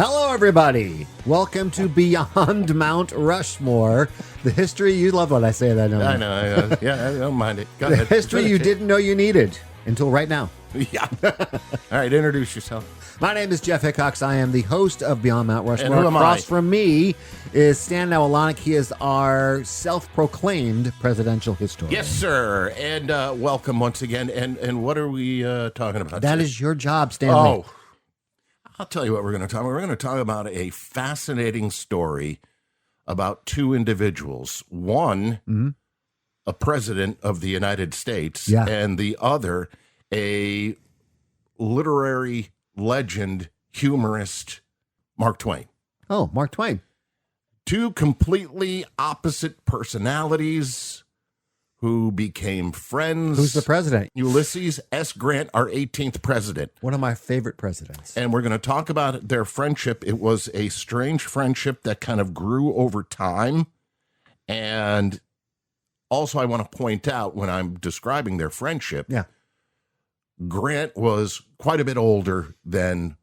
Hello, everybody. Welcome to Beyond Mount Rushmore. The history, you love when I say that, don't you? I know. Yeah, I don't mind it. Go The ahead. history you Finish it. didn't know you needed until right now. Yeah. All right, introduce yourself. My name is Jeff Hickox. I am the host of Beyond Mount Rushmore. And who am I? Across from me is Stan Nawalanik. He is our self-proclaimed presidential historian. Yes, sir. And welcome once again. And what are we talking about? That today? is your job, Stanley. Oh, I'll tell you what we're going to talk about. We're going to talk about a fascinating story about two individuals. One, a president of the United States, Yeah. and the other, a literary legend, humorist, Mark Twain. Oh, Mark Twain. Two completely opposite personalities who became friends. Who's the president? Ulysses S. Grant, our 18th president. One of my favorite presidents. And we're going to talk about their friendship. It was a strange friendship that kind of grew over time. And also, I want to point out when I'm describing their friendship, Yeah. Grant was quite a bit older than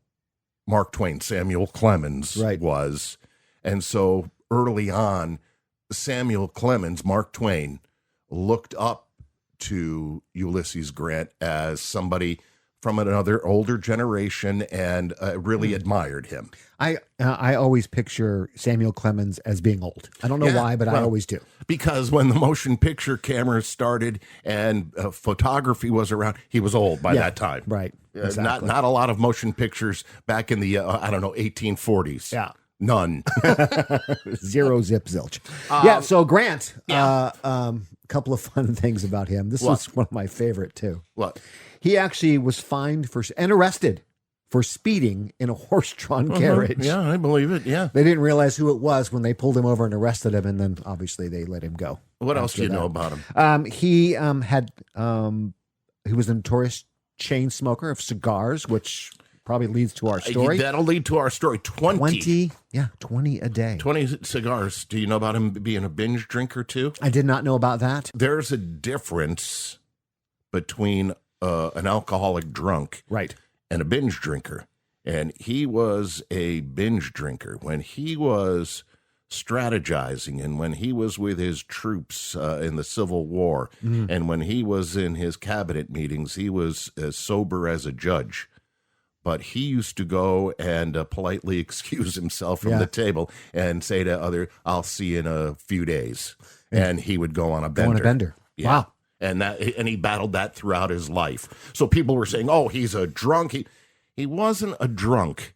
Mark Twain, Samuel Clemens Right. was. And so early on, Samuel Clemens, Mark Twain, looked up to Ulysses Grant as somebody from another older generation and really admired him. I always picture Samuel Clemens as being old. I don't know Yeah, why, but I well, always do. Because when the motion picture cameras started and photography was around, he was old by Yeah, that time. right, exactly. Not a lot of motion pictures back in the, 1840s. Yeah. None. Zero zip zilch. Yeah, so Grant, yeah. couple of fun things about him. This was one of my favorite, too. What? He actually was fined and arrested for speeding in a horse-drawn carriage. Yeah, I believe it. Yeah. They didn't realize who it was when they pulled him over and arrested him, and then obviously they let him go. What else do you after know that. about him? He was a notorious chain smoker of cigars, which probably leads to our story. That'll lead to our story. 20 a day. 20 cigars. Do you know about him being a binge drinker too? I did not know about that. There's a difference between an alcoholic drunk Right. and a binge drinker. And he was a binge drinker. When he was strategizing and when he was with his troops in the Civil War and when he was in his cabinet meetings, he was as sober as a judge. But he used to go and politely excuse himself from Yeah. the table and say to I'll see you in a few days. And he would go on a bender. Yeah. Wow. And he battled that throughout his life. So people were saying, oh, he's a drunk. He wasn't a drunk.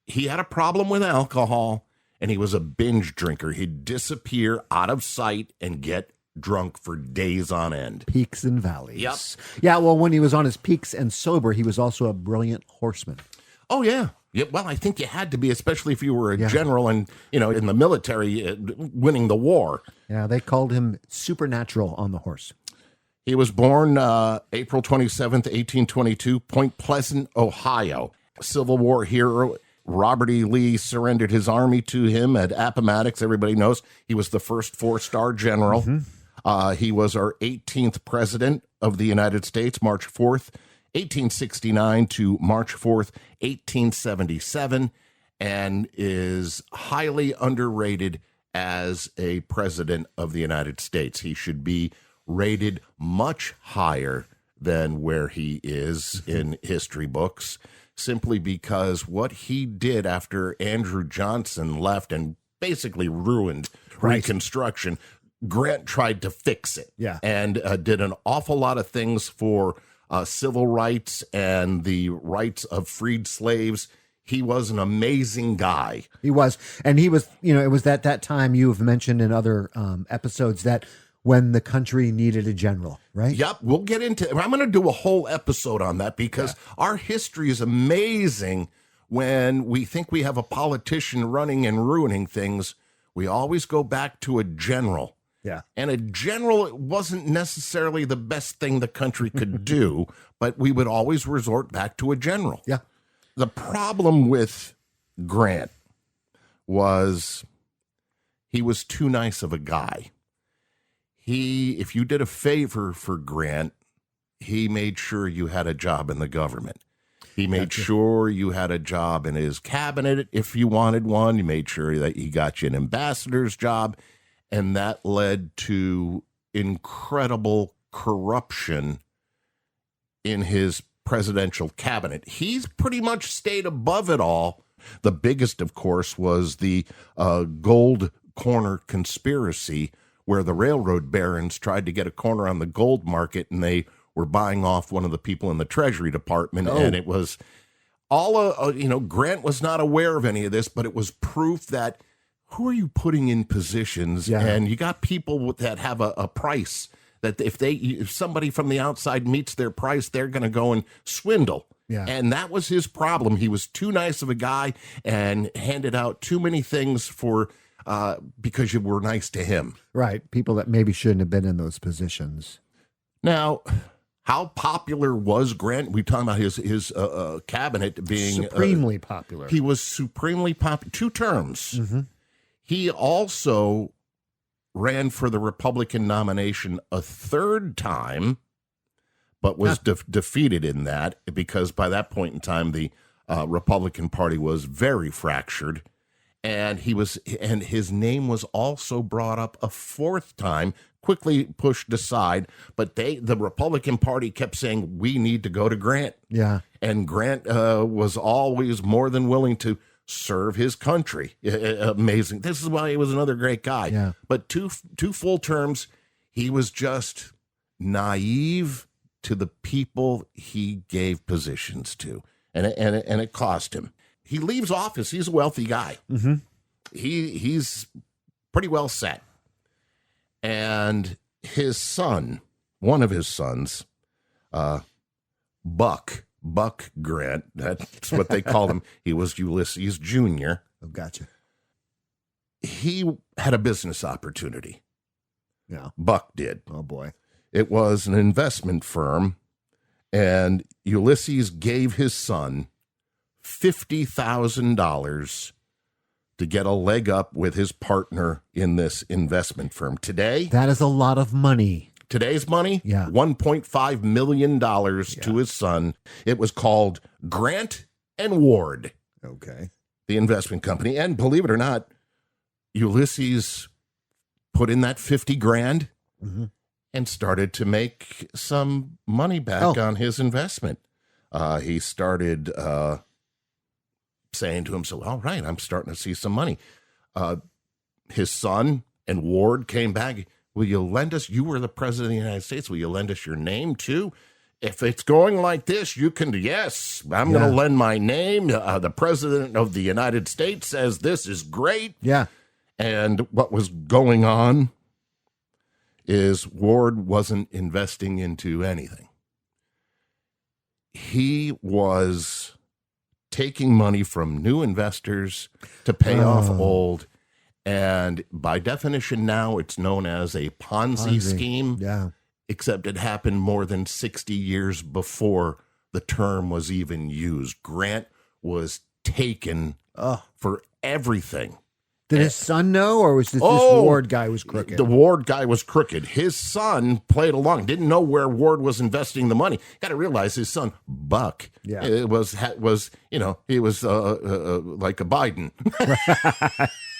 He had a problem with alcohol, and he was a binge drinker. He'd disappear out of sight and get drunk for days on end. Peaks and valleys. Yep. Yeah, well, when he was on his peaks and sober, he was also a brilliant horseman. Oh, yeah. Yeah, well, I think you had to be, especially if you were a general and, in the military, winning the war. Yeah, they called him supernatural on the horse. He was born April 27th, 1822, Point Pleasant, Ohio. Civil War hero. Robert E. Lee surrendered his army to him at Appomattox. Everybody knows he was the first four-star general. He was our 18th president of the United States, March 4th, 1869 to March 4th, 1877, and is highly underrated as a president of the United States. He should be rated much higher than where he is in history books, simply because what he did after Andrew Johnson left and basically ruined Reconstruction, Grant tried to fix it. Yeah. And did an awful lot of things for civil rights and the rights of freed slaves. He was an amazing guy. He was. And he was, it was that time you have mentioned in other episodes that when the country needed a general, right? Yep, we'll get into I'm going to do a whole episode on that because our history is amazing. When we think we have a politician running and ruining things, we always go back to a general. Yeah. And a general wasn't necessarily the best thing the country could do, but we would always resort back to a general. Yeah. The problem with Grant was he was too nice of a guy. If you did a favor for Grant, he made sure you had a job in the government. He made sure you had a job in his cabinet if you wanted one. He made sure that he got you an ambassador's job. And that led to incredible corruption in his presidential cabinet. He's pretty much stayed above it all. The biggest, of course, was the gold corner conspiracy, where the railroad barons tried to get a corner on the gold market, and they were buying off one of the people in the Treasury Department. And it was all, Grant was not aware of any of this, but it was proof that who are you putting in positions? Yeah. And you got people that have a price that if somebody from the outside meets their price, they're going to go and swindle. Yeah. And that was his problem. He was too nice of a guy and handed out too many things because you were nice to him. Right. People that maybe shouldn't have been in those positions. Now, how popular was Grant? We're talking about his cabinet being supremely popular. He was supremely popular. 2 terms. Mm-hmm. He also ran for the Republican nomination a 3rd time, but was defeated in that because by that point in time, the Republican Party was very fractured. And his name was also brought up a 4th time, quickly pushed aside. But the Republican Party kept saying, we need to go to Grant. Yeah. And Grant was always more than willing to serve his country. Amazing. This is why he was another great guy. Yeah. But two full terms, he was just naive to the people he gave positions to. And it cost him. He leaves office. He's a wealthy guy. Mm-hmm. He's pretty well set. And his son, one of his sons, Buck Grant, that's what they called him. He was Ulysses Jr. Oh, gotcha. He had a business opportunity. Yeah. Buck did. Oh, boy. It was an investment firm, and Ulysses gave his son $50,000 to get a leg up with his partner in this investment firm. That is a lot of money. Today's money, yeah. $1.5 million to his son. It was called Grant and Ward. Okay. The investment company. And believe it or not, Ulysses put in that $50,000 and started to make some money back on his investment. He started saying to himself, all right, I'm starting to see some money. His son and Ward came back. Will you lend us? You were the president of the United States. Will you lend us your name too? If it's going like this, you can. Yes, I'm going to lend my name. The president of the United States says this is great. Yeah. And what was going on is Ward wasn't investing into anything. He was taking money from new investors to pay off old. And by definition now, it's known as a Ponzi scheme. Yeah. Except it happened more than 60 years before the term was even used. Grant was taken for everything. Did his son know, or was this Ward guy was crooked? The Ward guy was crooked. His son played along, didn't know where Ward was investing the money. Got to realize his son, Buck, it was he was like a Biden.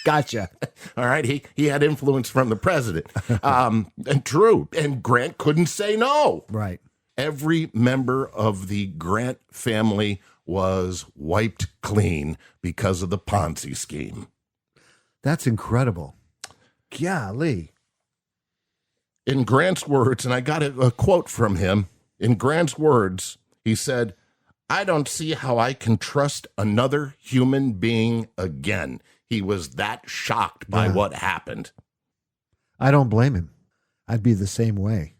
Gotcha. All right, he had influence from the president. And true, and Grant couldn't say no. Right. Every member of the Grant family was wiped clean because of the Ponzi scheme. That's incredible. Golly. In Grant's words, and I got a quote from him, in Grant's words, he said, I don't see how I can trust another human being again. He was that shocked by what happened. I don't blame him. I'd be the same way.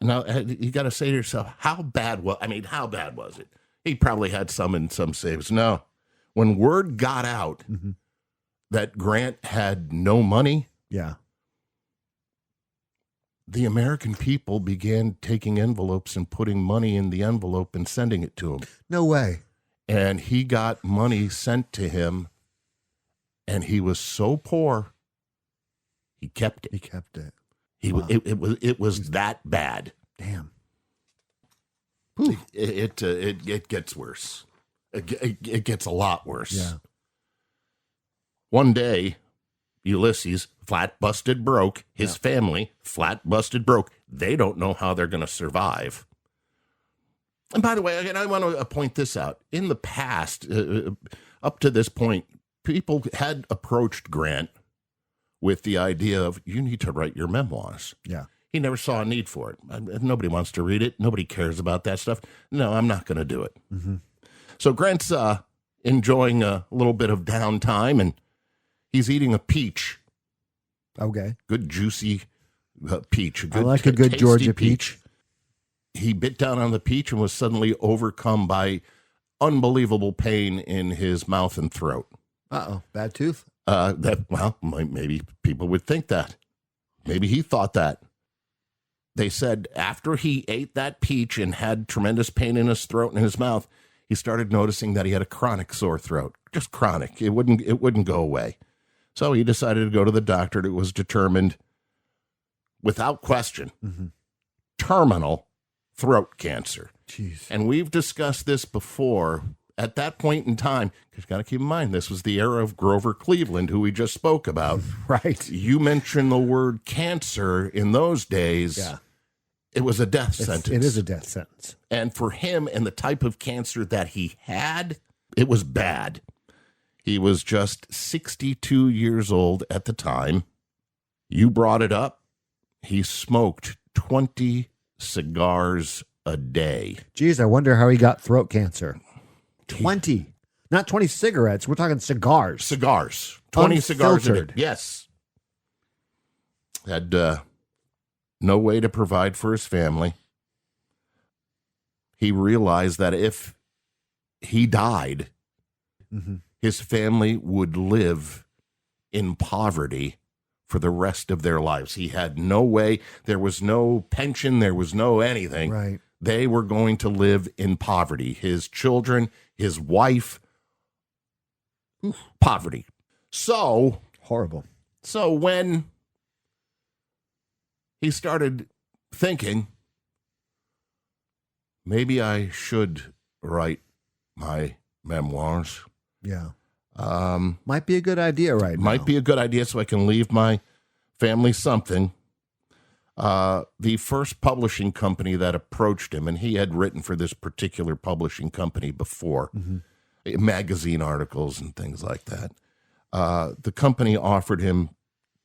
Now you got to say to yourself, how bad was it? He probably had some in some saves. No. When word got out that Grant had no money, the American people began taking envelopes and putting money in the envelope and sending it to him. No way. And he got money sent to him, and he was so poor, he kept it. He kept it. It was that bad. Damn. It gets worse. It gets a lot worse. Yeah. One day, Ulysses, flat busted broke. His family, flat busted broke. They don't know how they're going to survive. And by the way, again, I want to point this out. In the past, up to this point, people had approached Grant with the idea of, you need to write your memoirs. Yeah. He never saw a need for it. Nobody wants to read it. Nobody cares about that stuff. No, I'm not going to do it. Mm-hmm. So Grant's enjoying a little bit of downtime, and he's eating a peach. Okay. Good, juicy peach. I like a good tasty Georgia peach. He bit down on the peach and was suddenly overcome by unbelievable pain in his mouth and throat. Uh-oh. Bad tooth? Maybe people would think that. Maybe he thought that. They said after he ate that peach and had tremendous pain in his throat and his mouth, he started noticing that he had a chronic sore throat. Just chronic. It wouldn't go away. So he decided to go to the doctor. It was determined, without question, terminal throat cancer. Jeez. And we've discussed this before. At that point in time, you've got to keep in mind, this was the era of Grover Cleveland, who we just spoke about. Right. You mentioned the word cancer in those days. Yeah. It was a death sentence. It is a death sentence. And for him and the type of cancer that he had, it was bad. He was just 62 years old at the time. You brought it up. He smoked 20 cigars a day. Geez, I wonder how he got throat cancer. 20. Not 20 cigarettes. We're talking cigars. 20 cigars a day. Unfiltered. Yes. Had no way to provide for his family. He realized that if he died, his family would live in poverty for the rest of their lives. He had no way. There was no pension. There was no anything. Right. They were going to live in poverty. His children, his wife, poverty. So horrible. So when he started thinking, maybe I should write my memoirs. Yeah. Might be a good idea right now. Might be a good idea so I can leave my family something. The first publishing company that approached him, and he had written for this particular publishing company before, magazine articles and things like that. The company offered him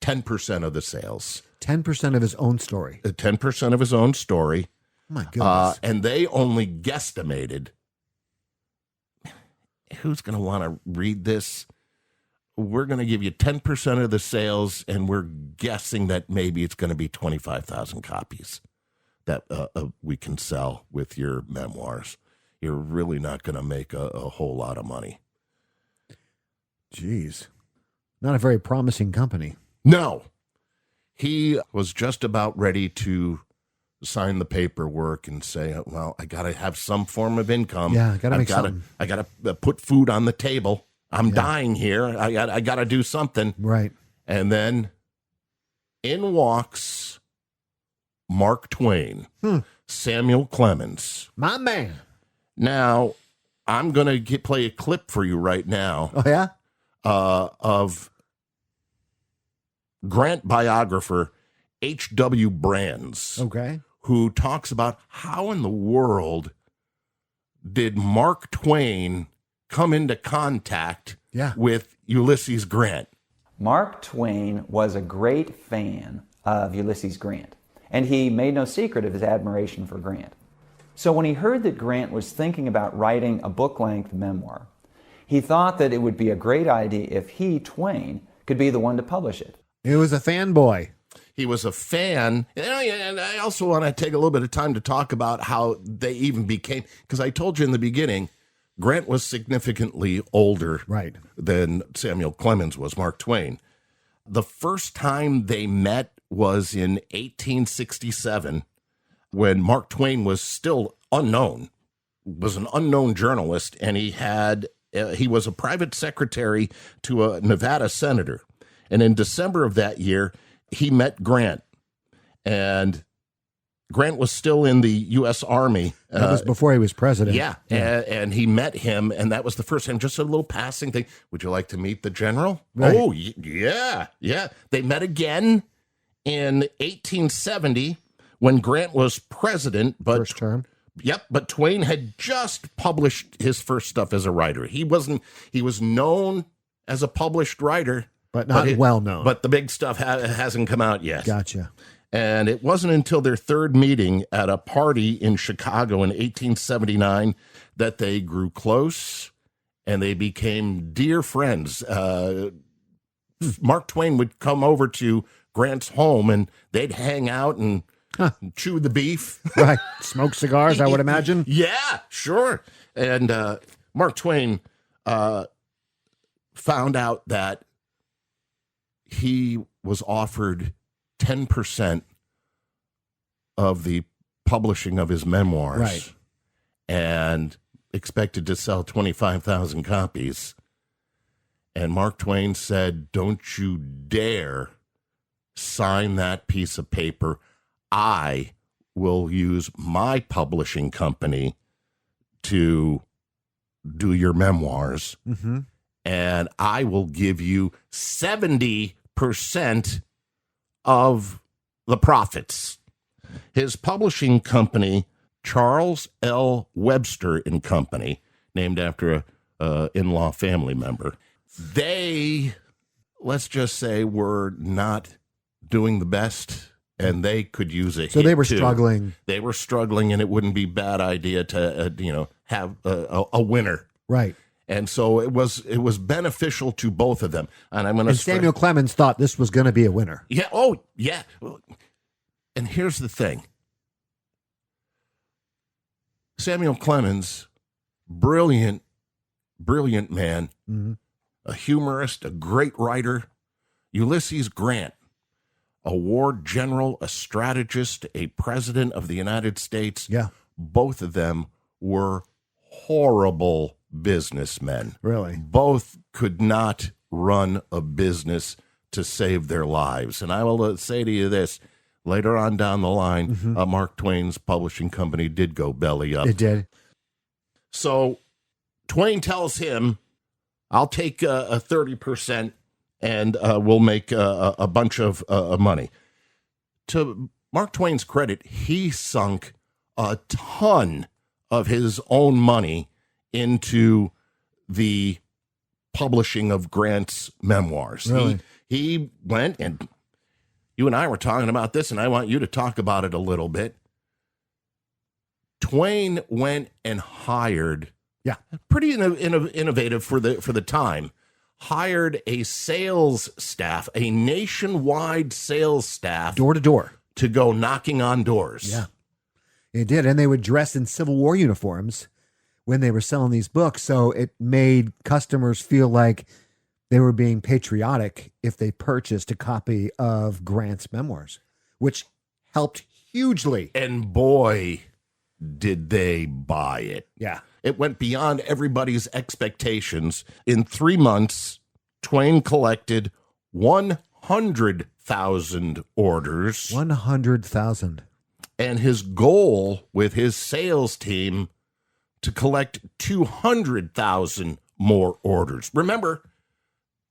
10% of the sales. 10% of his own story. 10% of his own story. Oh my goodness. And they only guesstimated, who's going to want to read this? We're going to give you 10% of the sales, and we're guessing that maybe it's going to be 25,000 copies that we can sell with your memoirs. You're really not going to make a whole lot of money. Jeez. Not a very promising company. No. He was just about ready to sign the paperwork and say, well, I got to have some form of income. Yeah, I got to make something. I got to put food on the table. I'm dying here. I got to do something. Right. And then in walks Mark Twain, Samuel Clemens. My man. Now, I'm going to play a clip for you right now. Oh, yeah? Of Grant biographer H.W. Brands. Okay. Who talks about how in the world did Mark Twain come into contact with Ulysses Grant. Mark Twain was a great fan of Ulysses Grant, and he made no secret of his admiration for Grant. So when he heard that Grant was thinking about writing a book-length memoir, he thought that it would be a great idea if he, Twain, could be the one to publish it. He was a fanboy. He was a fan. And I also want to take a little bit of time to talk about how they even became, because I told you in the beginning, Grant was significantly older than Samuel Clemens was, Mark Twain. The first time they met was in 1867 when Mark Twain was still unknown, was an unknown journalist, and he was a private secretary to a Nevada senator. And in December of that year, he met Grant. And Grant was still in the U.S. Army. That was before he was president. Yeah, and he met him, and that was the first time, just a little passing thing. Would you like to meet the general? Right. Oh, yeah. They met again in 1870 when Grant was president. But, First term. Yep, but Twain had just published his first stuff as a writer. He was known as a published writer. But not well known. But the big stuff hasn't come out yet. Gotcha. And it wasn't until their third meeting at a party in Chicago in 1879 that they grew close and they became dear friends. Mark Twain would come over to Grant's home and they'd hang out and chew the beef. Right. Smoke cigars, I would imagine. Yeah, sure. And Mark Twain found out that he was offered 10% of the publishing of his memoirs, right, and expected to sell 25,000 copies. And Mark Twain said, "Don't you dare sign that piece of paper. I will use my publishing company to do your memoirs, and I will give you 70% of the profits." His publishing company, Charles L. Webster and Company, named after a in-law family member, they, let's just say, were not doing the best, and they could use a hit. So they were too. struggling. They were struggling, and it wouldn't be a bad idea to have a winner. Right. And so it was beneficial to both of them. And I'm going to. And Samuel Clemens thought this was going to be a winner. Yeah. Oh, yeah. And here's the thing. Samuel Clemens, brilliant man, a humorist, a great writer. Ulysses Grant, a war general, a strategist, a president of the United States. Yeah. Both of them were horrible businessmen. Really? Both could not run a business to save their lives. And I will say to you this, later on down the line, Mark Twain's publishing company did go belly up. It did. So Twain tells him, I'll take a 30% and we'll make a bunch of money. To Mark Twain's credit, he sunk a ton of his own money into the publishing of Grant's memoirs. Really? He went, and you and I were talking about this, and I want you to talk about it a little bit. Twain went and hired, pretty innovative for the time, hired a sales staff, a nationwide sales staff, Door to door. to go knocking on doors. Yeah. It did. And they would dress in Civil War uniforms when they were selling these books. So it made customers feel like they were being patriotic if they purchased a copy of Grant's memoirs, which helped hugely. And boy, did they buy it. Yeah. It went beyond everybody's expectations. In 3 months, Twain collected 100,000 orders. 100,000. And his goal with his sales team to collect 200,000 more orders. Remember,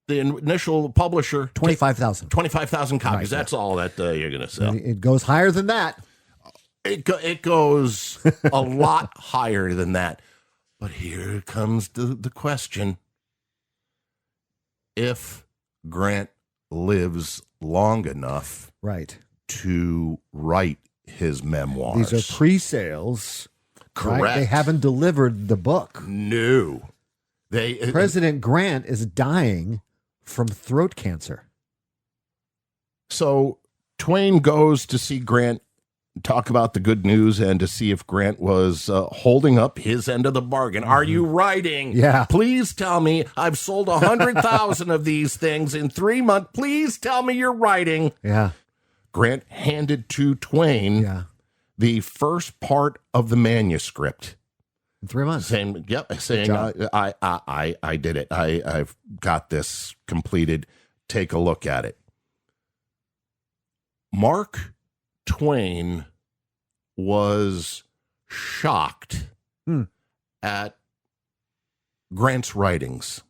the initial publisher, 25,000. 25,000 copies. Right, That's all that you're going to sell. It goes higher than that. It goes a lot higher than that. But here comes the question. If Grant lives long enough Right. to write his memoirs. These are pre-sales. Correct. Right? They haven't delivered the book. No. President Grant is dying from throat cancer. So Twain goes to see Grant, talk about the good news, and to see if Grant was holding up his end of the bargain. Are you writing? Yeah. Please tell me. I've sold 100,000 of these things in 3 months. Please tell me you're writing. Yeah. Grant handed to Twain Yeah. the first part of the manuscript. In 3 months. Saying, job. I did it. I've got this completed. Take a look at it. Mark Twain was shocked Hmm. at Grant's writings.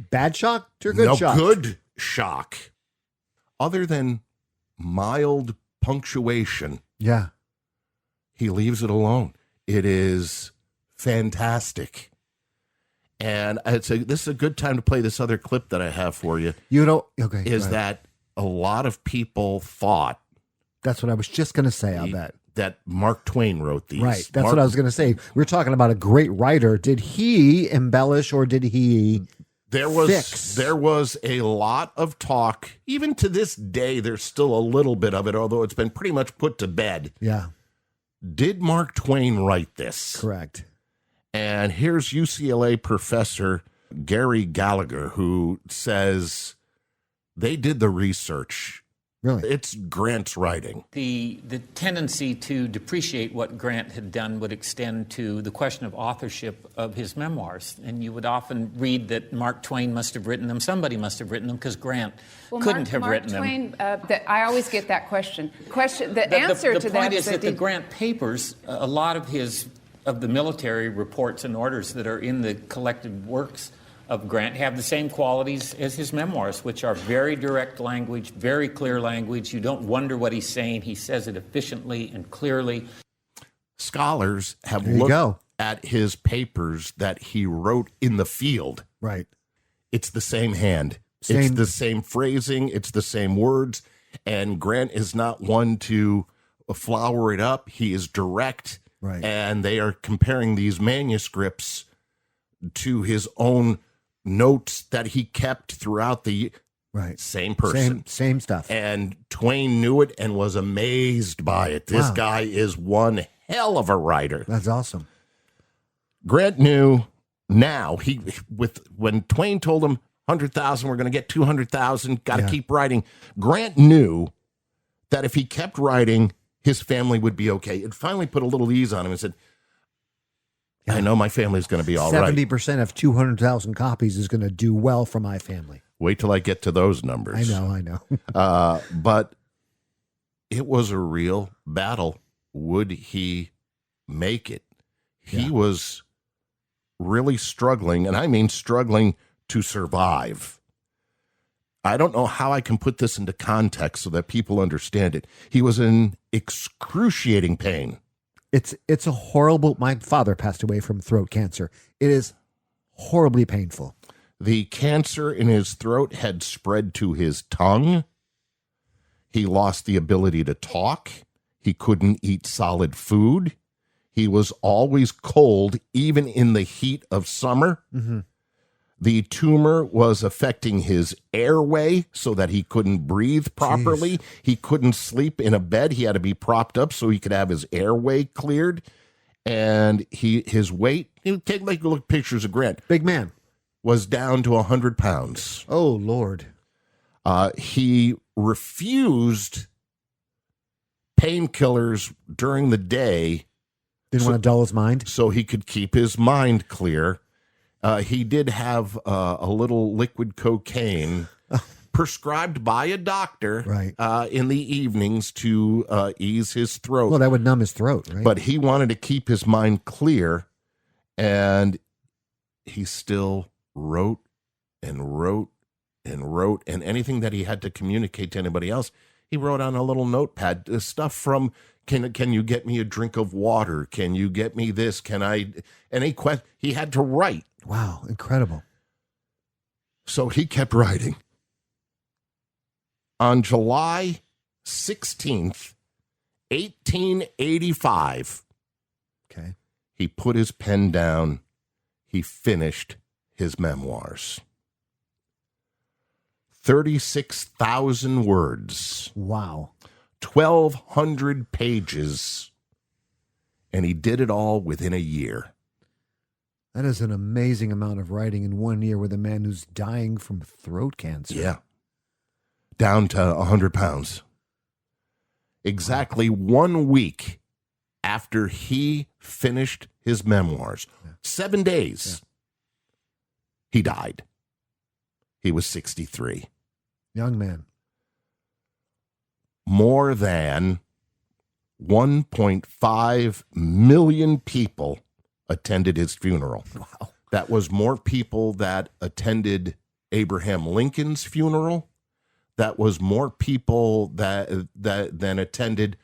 Bad shock or good No, shock? good shock. Other than mild punctuation, Yeah. he leaves it alone. It is fantastic. And this is a good time to play this other clip that I have for you. You don't. Okay. Is right. that a lot of people thought That's what I was just going to say. I'll bet. that Mark Twain wrote these. Right. That's what I was going to say. We're talking about a great writer. Did he embellish or did he fix? There was a lot of talk. Even to this day, there's still a little bit of it, although it's been pretty much put to bed. Yeah. Did Mark Twain write this? Correct. And here's UCLA professor Gary Gallagher, who says they did the research. Really? It's Grant's writing. The tendency to depreciate what Grant had done would extend to the question of authorship of his memoirs. And you would often read that Mark Twain must have written them. Somebody must have written them because Grant couldn't have written them. Mark Twain, I always get that question. The answer to the that point is that the the Grant papers, a lot of the military reports and orders that are in the collected works of Grant have the same qualities as his memoirs, which are very direct language, very clear language. You don't wonder what he's saying. He says it efficiently and clearly. Scholars have There you looked go. at his papers that he wrote in the field. Right. It's the same hand. It's Same- the same phrasing. It's the same words. And Grant is not one to flower it up. He is direct. Right. And they are comparing these manuscripts to his own notes that he kept throughout the Right. same person. Same stuff. And Twain knew it and was amazed by it. This Wow. guy is one hell of a writer. That's awesome. Grant knew now when Twain told him 100,000, we're going to get 200,000, got to Yeah. keep writing. Grant knew that if he kept writing, his family would be okay. It finally put a little ease on him and said, I know my family's going to be all right. 70% of 200,000 copies is going to do well for my family. Wait till I get to those numbers. I know. But it was a real battle. Would he make it? He Yeah. was really struggling, and I mean struggling to survive. I don't know how I can put this into context so that people understand it. He was in excruciating pain. It's a horrible. My father passed away from throat cancer. It is horribly painful. The cancer in his throat had spread to his tongue. He lost the ability to talk. He couldn't eat solid food. He was always cold, even in the heat of summer. Mm-hmm. The tumor was affecting his airway so that he couldn't breathe properly. Jeez. He couldn't sleep in a bed. He had to be propped up so he could have his airway cleared. And his weight, take like a look at pictures of Grant, Big man. was down to 100 pounds. Oh, Lord. He refused painkillers during the day Didn't want to dull his mind. so he could keep his mind clear. He did have a little liquid cocaine prescribed by a doctor Right. in the evenings to ease his throat. Well, that would numb his throat, right? But he wanted to keep his mind clear, and he still wrote and wrote and wrote, and anything that he had to communicate to anybody else, he wrote on a little notepad. Stuff from, can you get me a drink of water? Can you get me this? Can I? He had to write. Wow, incredible. So he kept writing. On July 16th, 1885, Okay. he put his pen down. He finished his memoirs. 36,000 words, Wow. 1,200 pages, and he did it all within a year. That is an amazing amount of writing in 1 year with a man who's dying from throat cancer. Yeah. Down to 100 pounds. Exactly 1 week after he finished his memoirs, 7 days, he died. He was 63. Young man. More than 1.5 million people attended his funeral. Wow. That was more people that attended Abraham Lincoln's funeral. That was more people that than attended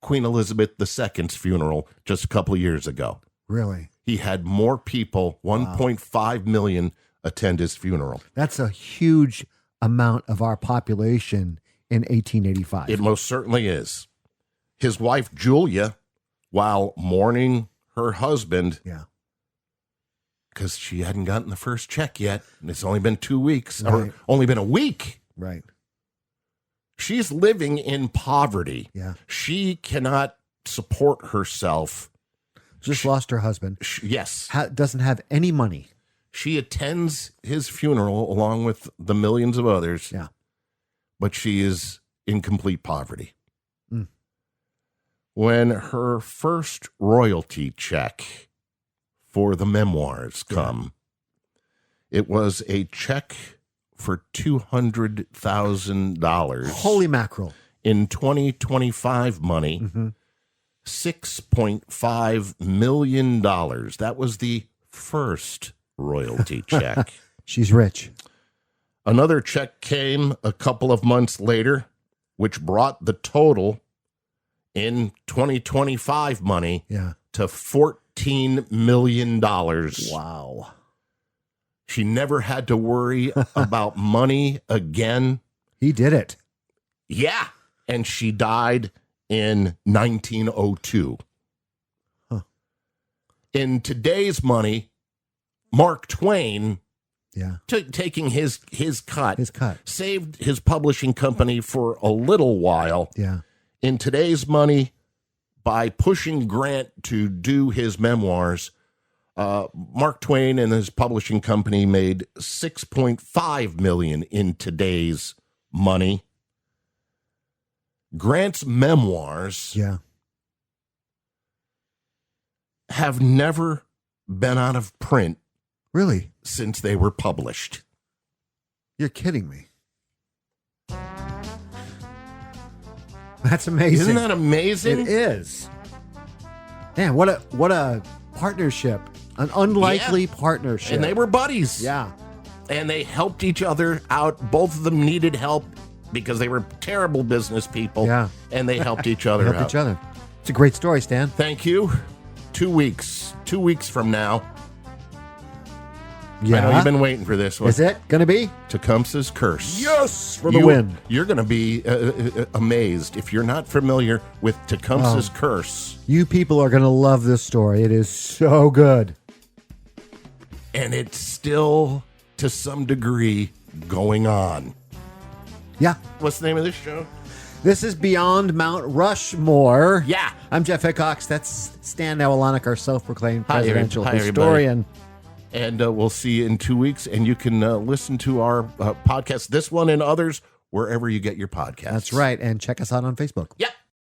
Queen Elizabeth II's funeral just a couple of years ago. Really? He had more people, 1.5 million, attend his funeral. That's a huge amount of our population in 1885. It most certainly is. His wife, Julia, while mourning her husband, Yeah. because she hadn't gotten the first check yet, and it's only been 2 weeks, Right. or only been a week. Right. She's living in poverty. Yeah. She cannot support herself. Just lost her husband. Yes. Doesn't have any money. She attends his funeral along with the millions of others. Yeah. But she is in complete poverty. Mm. When her first royalty check for the memoirs come, it was a check for $200,000. Holy mackerel. In 2025 money, $6.5 million. That was the first royalty check. She's rich. Another check came a couple of months later, which brought the total in 2025 money Yeah. to $14 million. Wow. She never had to worry about money again. He did it. Yeah. And she died in 1902. Huh. In today's money, Mark Twain, Yeah. taking his cut, saved his publishing company for a little while. Yeah. In today's money, by pushing Grant to do his memoirs, Mark Twain and his publishing company made $6.5 million in today's money. Grant's memoirs Yeah. have never been out of print Really? since they were published. You're kidding me. That's amazing. Isn't that amazing? It is. Man, what a partnership. An unlikely partnership. And they were buddies. Yeah. And they helped each other out. Both of them needed help because they were terrible business people. Yeah. And they helped each other Help out. each other. It's a great story, Stan. Thank you. 2 weeks. 2 weeks from now. Yeah. I know you've been waiting for this one. Is it going to be? Tecumseh's Curse. Yes, for the win. You're going to be amazed if you're not familiar with Tecumseh's Curse. You people are going to love this story. It is so good. And it's still, to some degree, going on. Yeah. What's the name of this show? This is Beyond Mount Rushmore. Yeah. I'm Jeff Hickox. That's Stan Nawalanek, our self-proclaimed Hi, presidential everybody. historian. And we'll see you in 2 weeks. And you can listen to our podcast, this one and others, wherever you get your podcasts. That's right. And check us out on Facebook. Yeah.